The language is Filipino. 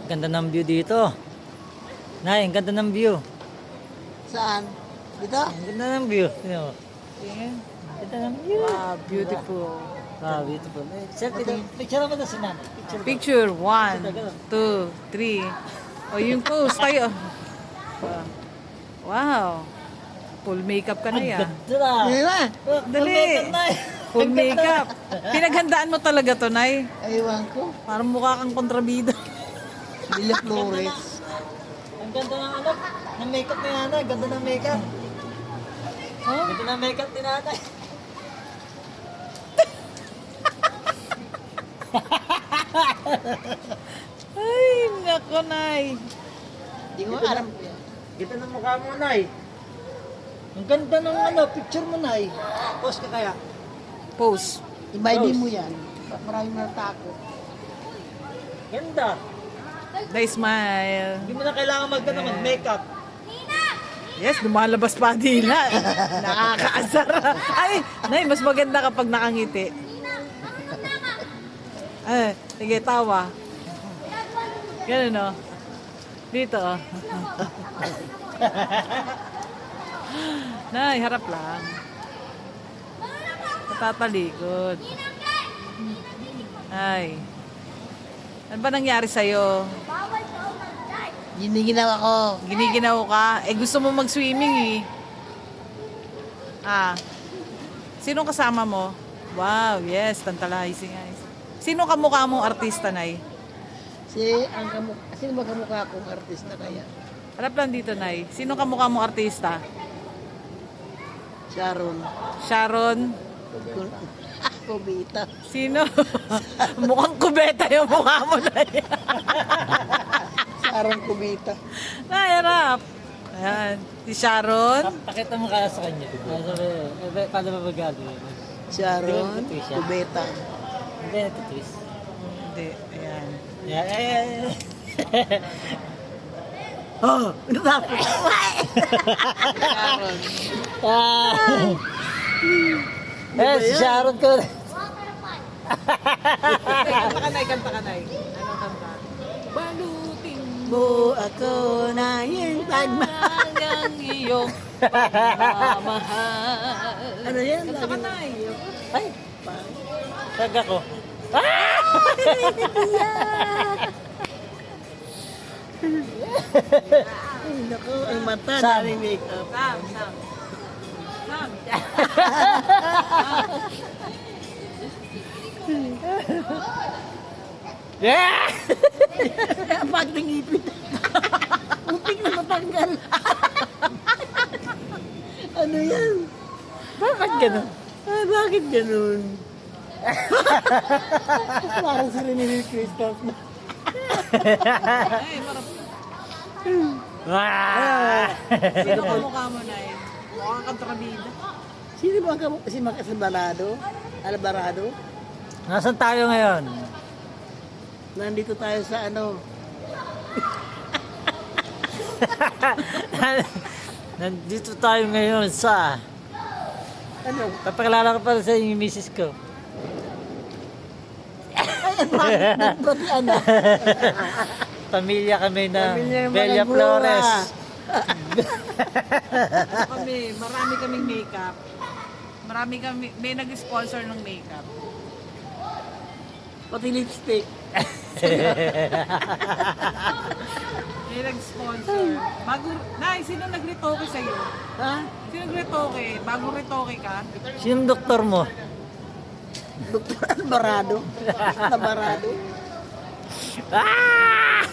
Ganda ng view dito. Nay, ang ganda ng view. Saan? Dito? Ang ganda ng view. Tingnan mo. Tingnan. Ang ganda ng view. Wow, beautiful. Ah, beautiful. Eh, selfie daw. Picture naman daw si nanay. Picture, 1, 2, 3. O, yung pose tayo. Wow. Full makeup ka na Ang yan. ganda na. Hindi na. Dali. Full makeup. Pinaghandaan mo talaga to, Nay. Ewan ko. Parang mukha kang kontrabida. Villa Flores. Ang ganda ng ano, ng makeup ni nanay. Ganda ng makeup. Oh? Ganda ng makeup ni nanay. Ay, nako, Nay. Hindi ko alam. Ganda ng mukha mo, nay. Ang ganda ng ano, picture mo, nay. Post ka kaya? Pose. Imagine mo yan. Maraming natakot. Ganda. Nice smile. Hindi mo na kailangan mag-makeup. Yes, lumalabas pa dila. Nakakaasar. Ay, Nay, mas maganda kapag nakangiti. Ay, sige, tawa. Ganun, no? Dito, oh. Nay, harap lang. Matatalikod. Ay. Ano ba nangyari sa'yo? Giniginaw ako. Giniginaw ka? Eh, gusto mo mag-swimming eh. Ah. Sinong kasama mo? Wow, yes, tantalizing eyes. Sino kamukha mong artista, Nay? Sino ba kamukha akong artista kaya? Harap lang dito, Nay. Sino kamukha mong artista? Sharon. Sharon? Kubita. Sino? Mukhang kubeta yung mukha mo, Nay. Sharon Kubita. Nay, harap. Ayan. Si Sharon? Pakita mo kaya sa kanya. Paano ba magagawin? Sharon Kubita. Hindi, natutwist. Hindi. Ayan. Yeah. Oh, natakot. Sharon. Eh, si Sharon ko. Kanta ka, Nay. Kanta ka, Nay. Ano kanta? Balutin Mo ako na yung pagmahal. ang iyong mamahal. Ano yan? Kanta ka, Nay. Ay, taga ko. Ay, naku, ang mata. Sam. Daming makeup. Sam, Sam. Sam. Yeah! Pag nangipit. Upig na matanggal. Ano yan? Bakit ganun? Ah, bakit ganun? Parang si Rene Christoph na. Ay, marap. Ah! Sino kamukha mo, Nay? Mukha kang trabida. Sino ba ang si Mac Alvarado? Alvarado? Nasaan tayo ngayon? Nandito tayo sa ano? Nandito tayo ngayon sa... Ano? Papakilala ko pala sa inyo yung misis ko. Pati ano? Pamilya kami na Pamilya ng Bella Malagura. Flores. Marami kaming makeup. May nag-sponsor ng makeup. Pati lipstick. May nag-sponsor. Nay, sino nag-retoke sa'yo? Ha? Sino nag-retoke? Bago retoke ka? Sinong doktor mo? Dr. Alvarado. Alvarado. Ah!